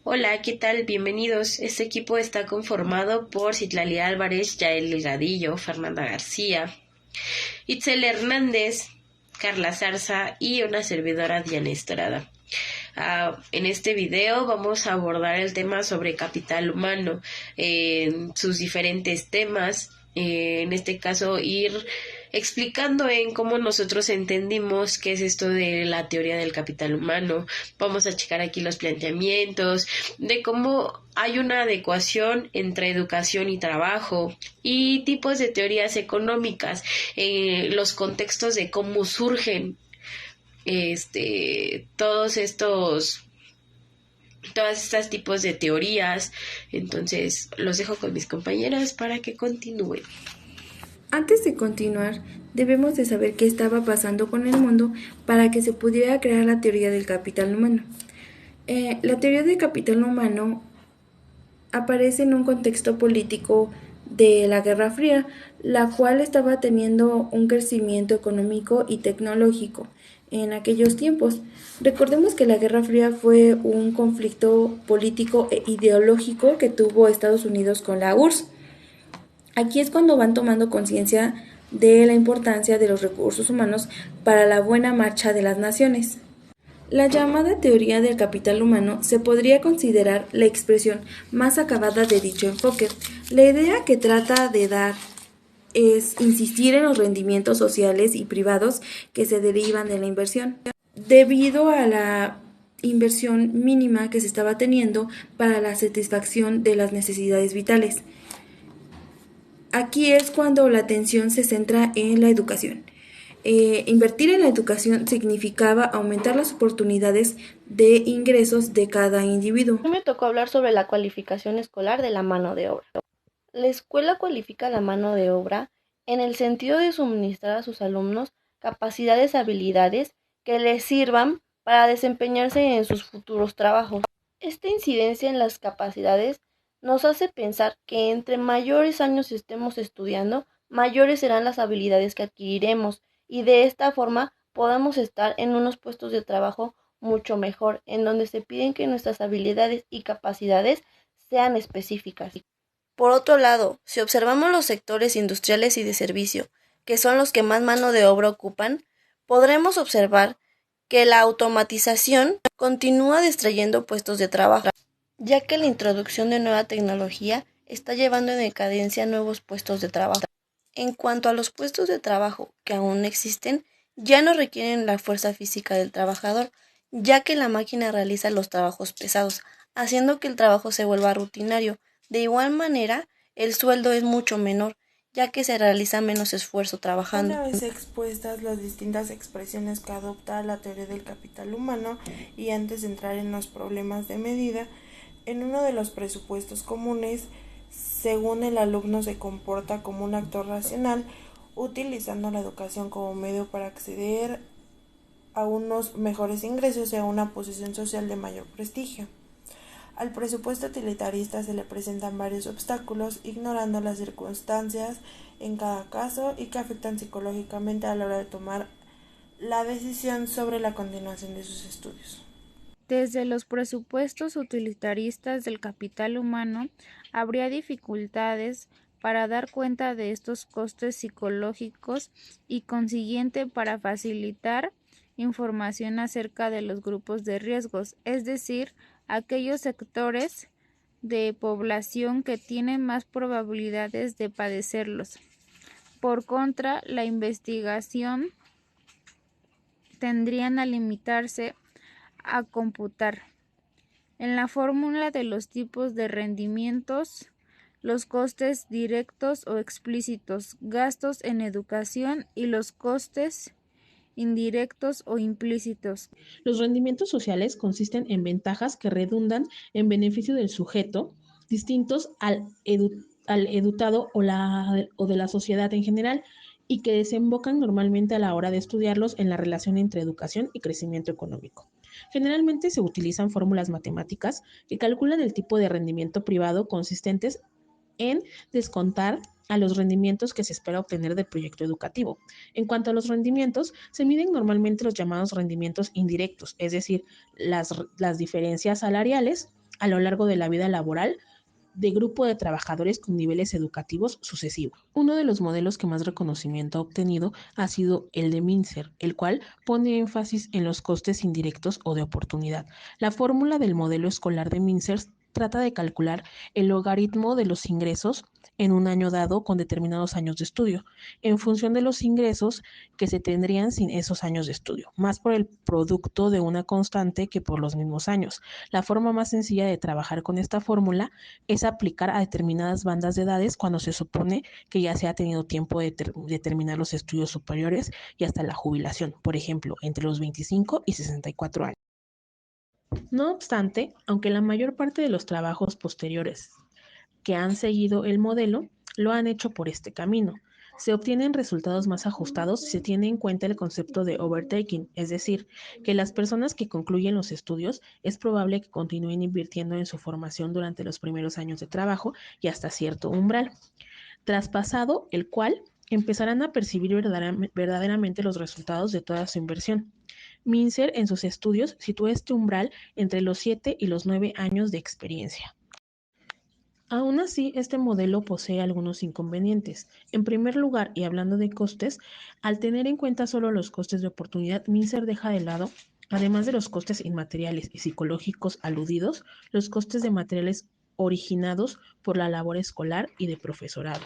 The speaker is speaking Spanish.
Hola, ¿qué tal? Bienvenidos. Este equipo está conformado por Citlali Álvarez, Yael Delgadillo, Fernanda García, Itzel Hernández, Carla Zarza y una servidora Diana Estrada. En este video vamos a abordar el tema sobre capital humano, sus diferentes temas, en este caso ir explicando en cómo nosotros entendimos qué es esto de la teoría del capital humano. Vamos a checar aquí los planteamientos de cómo hay una adecuación entre educación y trabajo y tipos de teorías económicas, los contextos de cómo surgen todos todas estas tipos de teorías. Entonces los dejo con mis compañeras para que continúen. Antes de continuar, debemos de saber qué estaba pasando con el mundo para que se pudiera crear la teoría del capital humano. La teoría del capital humano aparece en un contexto político de la Guerra Fría, la cual estaba teniendo un crecimiento económico y tecnológico en aquellos tiempos. Recordemos que la Guerra Fría fue un conflicto político e ideológico que tuvo Estados Unidos con la URSS. Aquí es cuando van tomando conciencia de la importancia de los recursos humanos para la buena marcha de las naciones. La llamada teoría del capital humano se podría considerar la expresión más acabada de dicho enfoque. La idea que trata de dar es insistir en los rendimientos sociales y privados que se derivan de la inversión, debido a la inversión mínima que se estaba teniendo para la satisfacción de las necesidades vitales. Aquí es cuando la atención se centra en la educación. Invertir en la educación significaba aumentar las oportunidades de ingresos de cada individuo. Hoy me tocó hablar sobre la cualificación escolar de la mano de obra. La escuela cualifica la mano de obra en el sentido de suministrar a sus alumnos capacidades y habilidades que les sirvan para desempeñarse en sus futuros trabajos. Esta incidencia en las capacidades nos hace pensar que entre mayores años estemos estudiando, mayores serán las habilidades que adquiriremos y de esta forma podamos estar en unos puestos de trabajo mucho mejor, en donde se piden que nuestras habilidades y capacidades sean específicas. Por otro lado, si observamos los sectores industriales y de servicio, que son los que más mano de obra ocupan, podremos observar que la automatización continúa destruyendo puestos de trabajo, ya que la introducción de nueva tecnología está llevando en decadencia nuevos puestos de trabajo. En cuanto a los puestos de trabajo que aún existen, ya no requieren la fuerza física del trabajador, ya que la máquina realiza los trabajos pesados, haciendo que el trabajo se vuelva rutinario. De igual manera, el sueldo es mucho menor, ya que se realiza menos esfuerzo trabajando. Una vez expuestas las distintas expresiones que adopta la teoría del capital humano y antes de entrar en los problemas de medida, en uno de los presupuestos comunes, según el alumno se comporta como un actor racional, utilizando la educación como medio para acceder a unos mejores ingresos y a una posición social de mayor prestigio. Al presupuesto utilitarista se le presentan varios obstáculos, ignorando las circunstancias en cada caso y que afectan psicológicamente a la hora de tomar la decisión sobre la continuación de sus estudios. Desde los presupuestos utilitaristas del capital humano, habría dificultades para dar cuenta de estos costes psicológicos y consiguiente para facilitar información acerca de los grupos de riesgos, es decir, aquellos sectores de población que tienen más probabilidades de padecerlos. Por contra, la investigación tendrían a limitarse a computar en la fórmula de los tipos de rendimientos, los costes directos o explícitos, gastos en educación y los costes indirectos o implícitos. Los rendimientos sociales consisten en ventajas que redundan en beneficio del sujeto, distintos al educado o de la sociedad en general, y que desembocan normalmente a la hora de estudiarlos en la relación entre educación y crecimiento económico. Generalmente se utilizan fórmulas matemáticas que calculan el tipo de rendimiento privado consistentes en descontar a los rendimientos que se espera obtener del proyecto educativo. En cuanto a los rendimientos, se miden normalmente los llamados rendimientos indirectos, es decir, las diferencias salariales a lo largo de la vida laboral de grupo de trabajadores con niveles educativos sucesivos. Uno de los modelos que más reconocimiento ha obtenido ha sido el de Mincer, el cual pone énfasis en los costes indirectos o de oportunidad. La fórmula del modelo escolar de Mincer trata de calcular el logaritmo de los ingresos en un año dado con determinados años de estudio, en función de los ingresos que se tendrían sin esos años de estudio, más por el producto de una constante que por los mismos años. La forma más sencilla de trabajar con esta fórmula es aplicar a determinadas bandas de edades cuando se supone que ya se ha tenido tiempo de terminar los estudios superiores y hasta la jubilación, por ejemplo, entre los 25 y 64 años. No obstante, aunque la mayor parte de los trabajos posteriores que han seguido el modelo lo han hecho por este camino, se obtienen resultados más ajustados si se tiene en cuenta el concepto de overtaking, es decir, que las personas que concluyen los estudios es probable que continúen invirtiendo en su formación durante los primeros años de trabajo y hasta cierto umbral, traspasado el cual empezarán a percibir verdaderamente los resultados de toda su inversión. Mincer en sus estudios situó este umbral entre los 7 y los 9 años de experiencia. Aún así, este modelo posee algunos inconvenientes. En primer lugar, y hablando de costes, al tener en cuenta solo los costes de oportunidad, Mincer deja de lado, además de los costes inmateriales y psicológicos aludidos, los costes de materiales originados por la labor escolar y de profesorado,